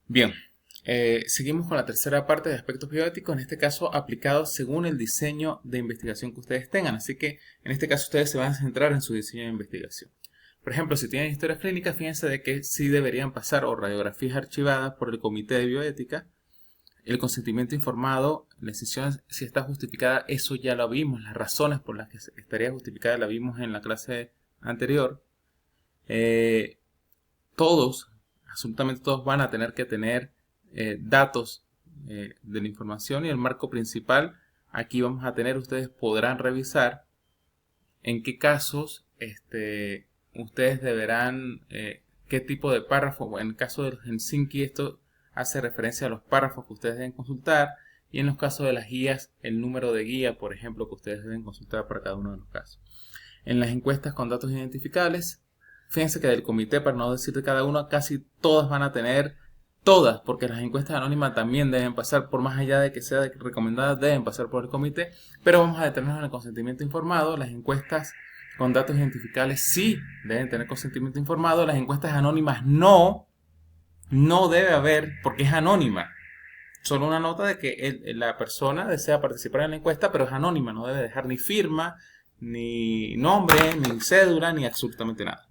Bien, seguimos con la tercera parte de aspectos bioéticos, en este caso aplicados según el diseño de investigación que ustedes tengan. Así que en este caso ustedes se van a centrar en su diseño de investigación. Por ejemplo, si tienen historias clínicas, fíjense de que sí deberían pasar o radiografías archivadas por el Comité de Bioética. El consentimiento informado, la decisión si está justificada, eso ya lo vimos. Las razones por las que estaría justificada la vimos en la clase anterior. Eh, Todos, absolutamente todos van a tener que tener datos de la información y el marco principal. Aquí vamos a tener, ustedes podrán revisar en qué casos ustedes deberán, qué tipo de párrafo. En el caso del Helsinki, esto hace referencia a los párrafos que ustedes deben consultar, y en los casos de las guías, el número de guía, por ejemplo, que ustedes deben consultar para cada uno de los casos. En las encuestas con datos identificables, fíjense que del comité, para no decir de cada uno, casi todas van a tener, todas, porque las encuestas anónimas también deben pasar, por más allá de que sea recomendadas, deben pasar por el comité, pero vamos a detenernos en el consentimiento informado. Las encuestas con datos identificables sí deben tener consentimiento informado, las encuestas anónimas no debe haber, porque es anónima. Solo una nota de que la persona desea participar en la encuesta, pero es anónima, no debe dejar ni firma, ni nombre, ni cédula, ni absolutamente nada.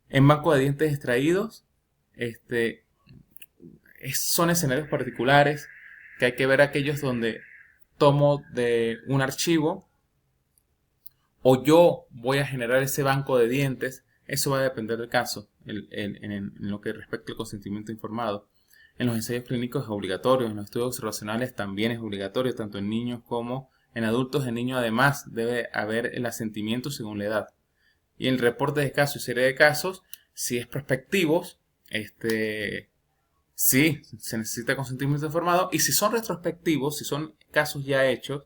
En banco de dientes extraídos, son escenarios particulares que hay que ver, aquellos donde tomo de un archivo o yo voy a generar ese banco de dientes. Eso va a depender del caso en lo que respecta al consentimiento informado. En los ensayos clínicos es obligatorio, en los estudios observacionales también es obligatorio, tanto en niños como en adultos. En niños además debe haber el asentimiento según la edad. Y en el reporte de casos y serie de casos, si es prospectivos, sí, se necesita consentimiento informado. Y si son retrospectivos, si son casos ya hechos,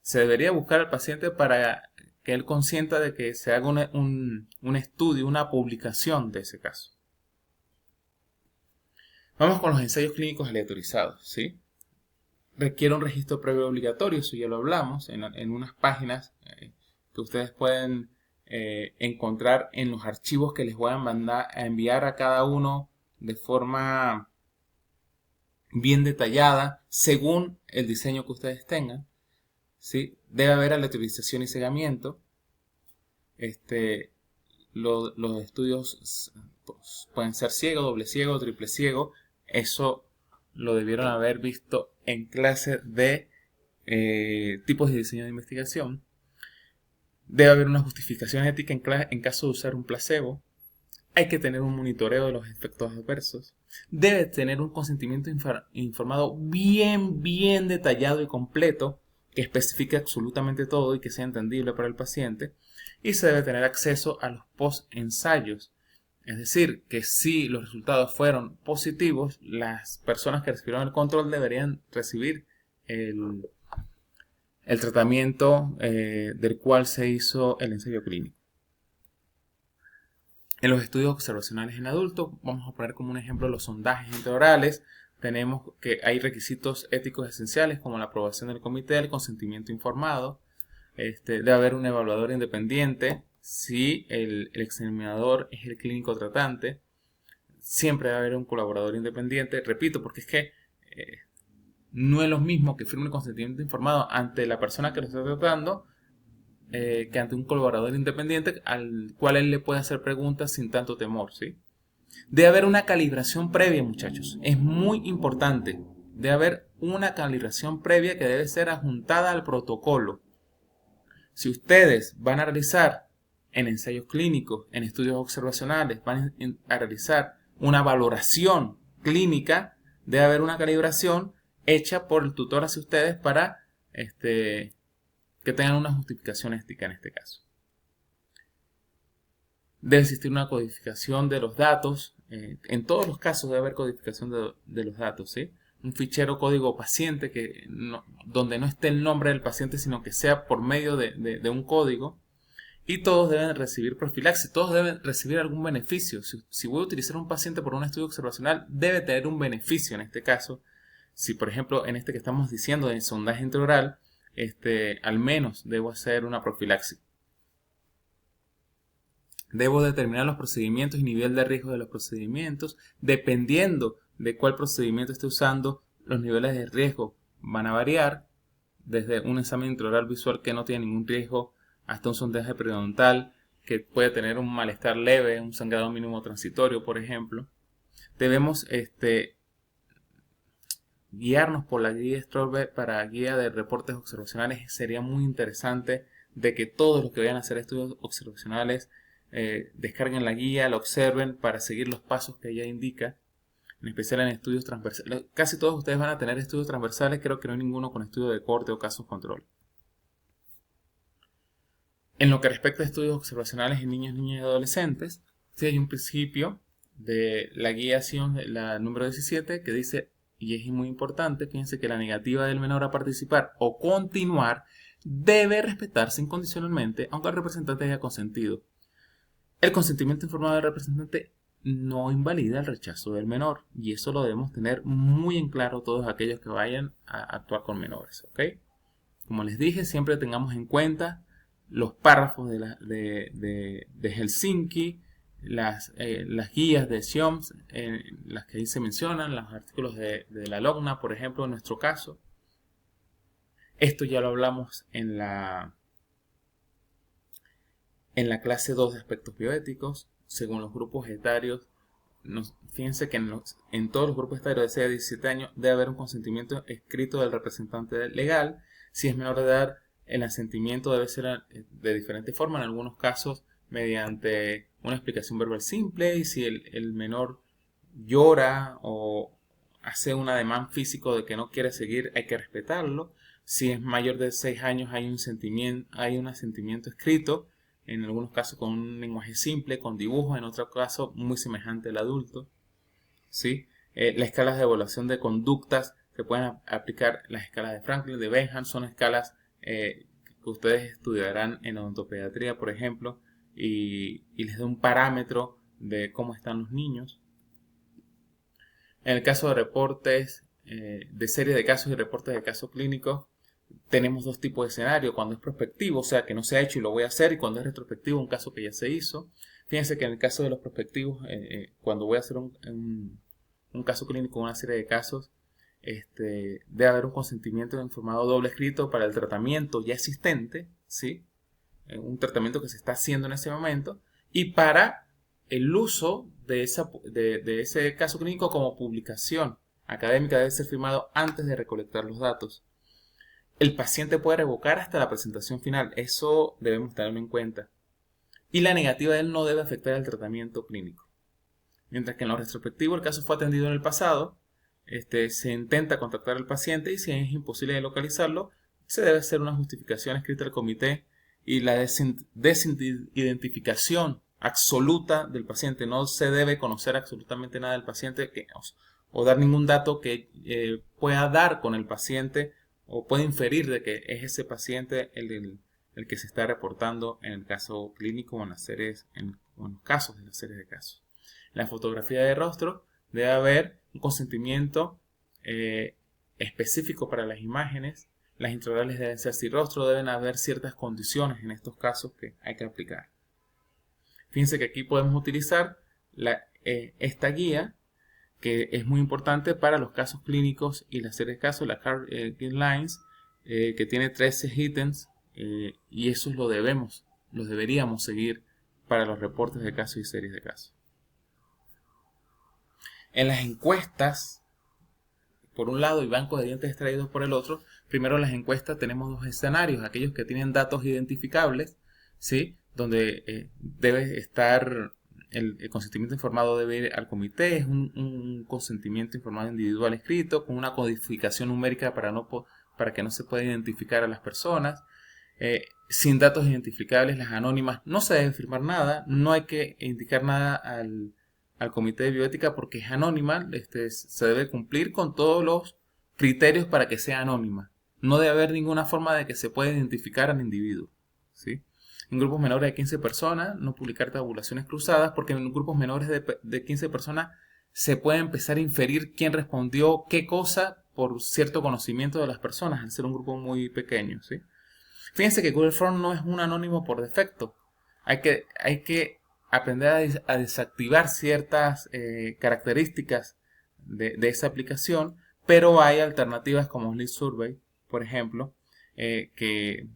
se debería buscar al paciente para que él consienta de que se haga un estudio, una publicación de ese caso. Vamos con los ensayos clínicos aleatorizados, ¿sí? Requiere un registro previo obligatorio, eso ya lo hablamos, en unas páginas que ustedes pueden encontrar en los archivos que les voy a enviar a cada uno de forma bien detallada, según el diseño que ustedes tengan, ¿sí? Debe haber aleatorización y cegamiento. Los estudios pueden ser ciego, doble ciego, triple ciego. Eso lo debieron haber visto en clase de tipos de diseño de investigación. Debe haber una justificación ética en caso de usar un placebo. Hay que tener un monitoreo de los efectos adversos. Debe tener un consentimiento informado bien detallado y completo, que especifique absolutamente todo y que sea entendible para el paciente. Y se debe tener acceso a los post-ensayos. Es decir, que si los resultados fueron positivos, las personas que recibieron el control deberían recibir el tratamiento del cual se hizo el ensayo clínico. En los estudios observacionales en adultos, vamos a poner como un ejemplo los sondajes intraorales. Tenemos que hay requisitos éticos esenciales como la aprobación del comité, el consentimiento informado. Debe haber un evaluador independiente. Si el examinador es el clínico tratante, siempre debe haber un colaborador independiente. Repito, porque es que no es lo mismo que firme el consentimiento informado ante la persona que lo está tratando que ante un colaborador independiente al cual él le puede hacer preguntas sin tanto temor, ¿sí? Debe haber una calibración previa, muchachos. Es muy importante. Debe haber una calibración previa que debe ser adjuntada al protocolo. Si ustedes van a realizar en ensayos clínicos, en estudios observacionales, van a realizar una valoración clínica, debe haber una calibración hecha por el tutor hacia ustedes para que tengan una justificación ética en este caso. Debe existir una codificación de los datos. En todos los casos debe haber codificación de los datos, ¿sí? Un fichero código paciente donde no esté el nombre del paciente, sino que sea por medio de un código. Y todos deben recibir profilaxis, todos deben recibir algún beneficio. Si voy a utilizar un paciente por un estudio observacional, debe tener un beneficio en este caso. Si, por ejemplo, en este que estamos diciendo de sondaje intraoral, al menos debo hacer una profilaxis. Debo determinar los procedimientos y nivel de riesgo de los procedimientos dependiendo de cuál procedimiento esté usando, los niveles de riesgo van a variar, desde un examen intraoral visual que no tiene ningún riesgo hasta un sondaje periodontal que puede tener un malestar leve, un sangrado mínimo transitorio, por ejemplo. Debemos guiarnos por la guía Stolberg para guía de reportes observacionales. Sería muy interesante de que todos los que vayan a hacer estudios observacionales descarguen la guía, la observen para seguir los pasos que ella indica, en especial en estudios transversales. Casi todos ustedes van a tener estudios transversales, creo que no hay ninguno con estudio de corte o casos control. En lo que respecta a estudios observacionales en niños, niñas y adolescentes, sí hay un principio de la guía la número 17 que dice, y es muy importante, fíjense que la negativa del menor a participar o continuar debe respetarse incondicionalmente, aunque el representante haya consentido. El consentimiento informado del representante no invalida el rechazo del menor, y eso lo debemos tener muy en claro todos aquellos que vayan a actuar con menores, ¿ok? Como les dije, siempre tengamos en cuenta los párrafos de Helsinki, las guías de SIOMS, las que ahí se mencionan, los artículos de la LOCNA, por ejemplo, en nuestro caso. Esto ya lo hablamos en la clase 2 de aspectos bioéticos, según los grupos etarios. Fíjense que en todos los grupos etarios de 6 a 17 años debe haber un consentimiento escrito del representante legal. Si es menor de edad, el asentimiento debe ser de diferente forma, en algunos casos mediante una explicación verbal simple, y si el menor llora o hace un ademán físico de que no quiere seguir, hay que respetarlo. Si es mayor de 6 años, hay un asentimiento escrito, en algunos casos con un lenguaje simple, con dibujos, en otro caso muy semejante al adulto, ¿sí? Las escalas de evaluación de conductas se pueden aplicar. Las escalas de Franklin, de Benham, son escalas que ustedes estudiarán en odontopediatría, por ejemplo, y les da un parámetro de cómo están los niños. En el caso de reportes de serie de casos y reportes de casos clínicos, tenemos dos tipos de escenario: cuando es prospectivo, o sea que no se ha hecho y lo voy a hacer, y cuando es retrospectivo, un caso que ya se hizo. Fíjense que en el caso de los prospectivos, cuando voy a hacer un caso clínico, una serie de casos, debe haber un consentimiento informado doble escrito para el tratamiento ya existente, ¿sí? Un tratamiento que se está haciendo en ese momento, y para el uso de ese caso clínico como publicación académica debe ser firmado antes de recolectar los datos. El paciente puede revocar hasta la presentación final, eso debemos tenerlo en cuenta. Y la negativa de él no debe afectar el tratamiento clínico. Mientras que en lo retrospectivo el caso fue atendido en el pasado, se intenta contactar al paciente, y si es imposible de localizarlo, se debe hacer una justificación escrita al comité, y la desidentificación absoluta del paciente. No se debe conocer absolutamente nada del paciente o dar ningún dato que pueda dar con el paciente o puede inferir de que es ese paciente el que se está reportando en el caso clínico o en los casos de las series de casos. En la fotografía de rostro debe haber un consentimiento específico para las imágenes. Las intraorales deben ser sin rostro, deben haber ciertas condiciones en estos casos que hay que aplicar. Fíjense que aquí podemos utilizar esta guía, que es muy importante para los casos clínicos y las series de casos, la CAR Guidelines, que tiene 13 ítems, y esos los deberíamos seguir para los reportes de casos y series de casos. En las encuestas, por un lado, y bancos de dientes extraídos por el otro, primero en las encuestas tenemos dos escenarios: aquellos que tienen datos identificables, ¿sí? Donde debe estar el consentimiento informado, debe ir al comité. Es un consentimiento informado individual escrito con una codificación numérica para que no se pueda identificar a las personas. Sin datos identificables, las anónimas, no se debe firmar nada, no hay que indicar nada al comité de bioética porque es anónima. Se debe cumplir con todos los criterios para que sea anónima. No debe haber ninguna forma de que se pueda identificar al individuo, ¿sí? En grupos menores de 15 personas, no publicar tabulaciones cruzadas, porque en grupos menores de 15 personas se puede empezar a inferir quién respondió qué cosa por cierto conocimiento de las personas, al ser un grupo muy pequeño, ¿sí? Fíjense que Google Form no es un anónimo por defecto. Hay que aprender a desactivar ciertas características de esa aplicación, pero hay alternativas como Lead Survey, por ejemplo, que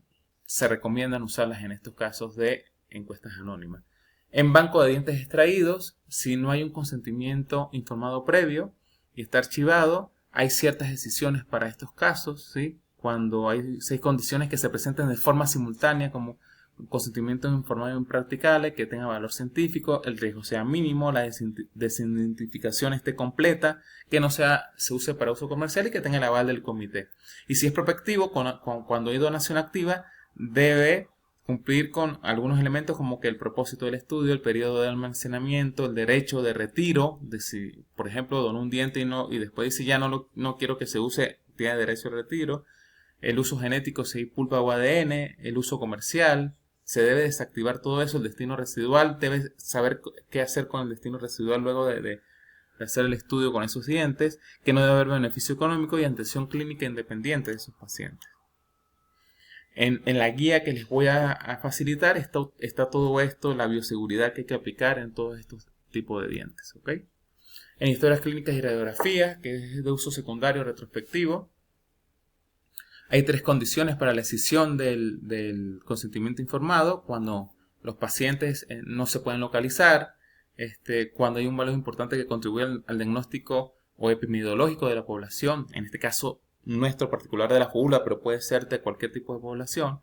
se recomiendan usarlas en estos casos de encuestas anónimas. En banco de dientes extraídos, si no hay un consentimiento informado previo y está archivado, hay ciertas decisiones para estos casos, ¿sí? Cuando hay 6 condiciones que se presenten de forma simultánea, como consentimiento informado impracticable, que tenga valor científico, el riesgo sea mínimo, la desidentificación esté completa, que no se use para uso comercial y que tenga el aval del comité. Y si es prospectivo, cuando hay donación activa, debe cumplir con algunos elementos como que el propósito del estudio, el periodo de almacenamiento, el derecho de retiro, de si, por ejemplo, donó un diente y después dice ya no quiero que se use, tiene derecho de retiro, el uso genético, si hay pulpa o ADN, el uso comercial, se debe desactivar todo eso, el destino residual, debe saber qué hacer con el destino residual luego de hacer el estudio con esos dientes, que no debe haber beneficio económico y atención clínica independiente de esos pacientes. En la guía que les voy a facilitar está todo esto, la bioseguridad que hay que aplicar en todos estos tipos de dientes. ¿Ok? En historias clínicas y radiografías, que es de uso secundario retrospectivo, hay 3 condiciones para la escisión del consentimiento informado: cuando los pacientes no se pueden localizar, cuando hay un valor importante que contribuye al diagnóstico o epidemiológico de la población, en este caso nuestro particular de la fóbula, pero puede ser de cualquier tipo de población,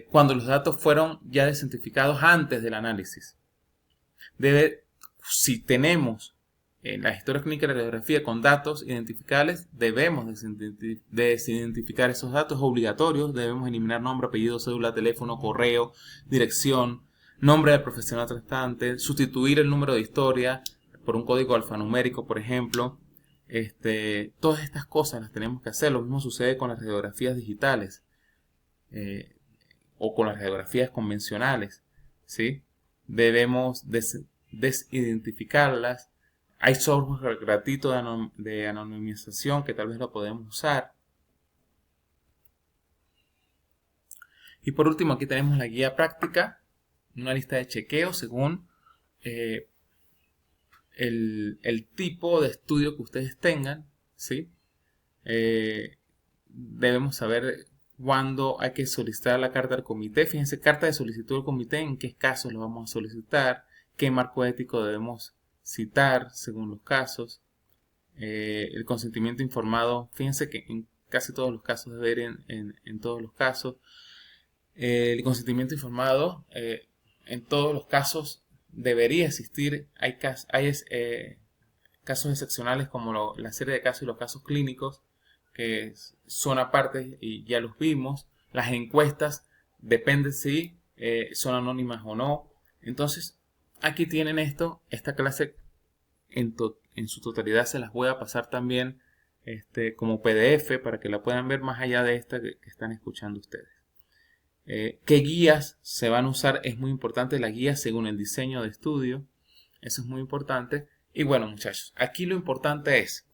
cuando los datos fueron ya desidentificados antes del análisis. Si tenemos la historia clínica y la radiografía con datos identificables, debemos desidentificar esos datos obligatorios. Debemos eliminar nombre, apellido, cédula, teléfono, correo, dirección, nombre del profesional tratante, sustituir el número de historia por un código alfanumérico, por ejemplo. Todas estas cosas las tenemos que hacer. Lo mismo sucede con las radiografías digitales o con las radiografías convencionales, ¿sí? Debemos desidentificarlas. Hay software gratuito de anonimización que tal vez lo podemos usar. Y por último, aquí tenemos la guía práctica, una lista de chequeo según el tipo de estudio que ustedes tengan, ¿sí? Debemos saber cuándo hay que solicitar la carta al comité. Fíjense, carta de solicitud al comité, en qué casos lo vamos a solicitar, qué marco ético debemos citar según los casos. El consentimiento informado, fíjense que en casi todos los casos debe ir en todos los casos. El consentimiento informado en todos los casos debería existir. Hay casos excepcionales como la serie de casos y los casos clínicos, que son aparte y ya los vimos. Las encuestas depende si son anónimas o no. Entonces aquí tienen esta clase en su totalidad. Se las voy a pasar también como PDF para que la puedan ver más allá de esta que están escuchando ustedes. ¿Qué guías se van a usar? Es muy importante la guía según el diseño de estudio. Eso es muy importante. Y bueno, muchachos, aquí lo importante es,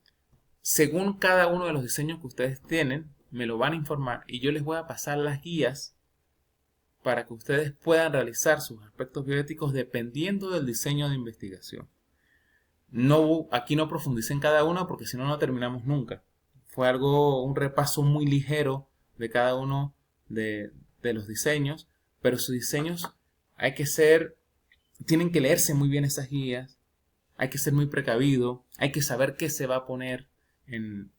según cada uno de los diseños que ustedes tienen, me lo van a informar y yo les voy a pasar las guías para que ustedes puedan realizar sus aspectos bioéticos dependiendo del diseño de investigación. Aquí no profundicé en cada uno porque si no, no terminamos nunca. Fue un repaso muy ligero de cada uno de los diseños, pero sus diseños tienen que leerse muy bien esas guías, hay que ser muy precavido, hay que saber qué se va a poner en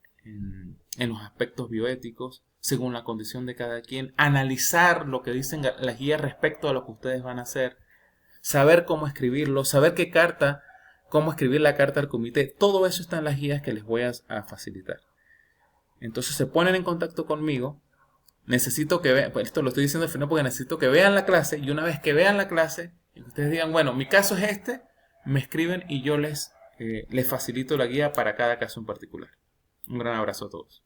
los aspectos bioéticos según la condición de cada quien, analizar lo que dicen las guías respecto a lo que ustedes van a hacer, saber cómo escribirlo, saber cómo escribir la carta al comité. Todo eso está en las guías que les voy a facilitar. Entonces se ponen en contacto conmigo. Necesito que vean, pues esto lo estoy diciendo al final porque necesito que vean la clase, y una vez que vean la clase y ustedes digan, bueno, mi caso es me escriben y yo les facilito la guía para cada caso en particular. Un gran abrazo a todos.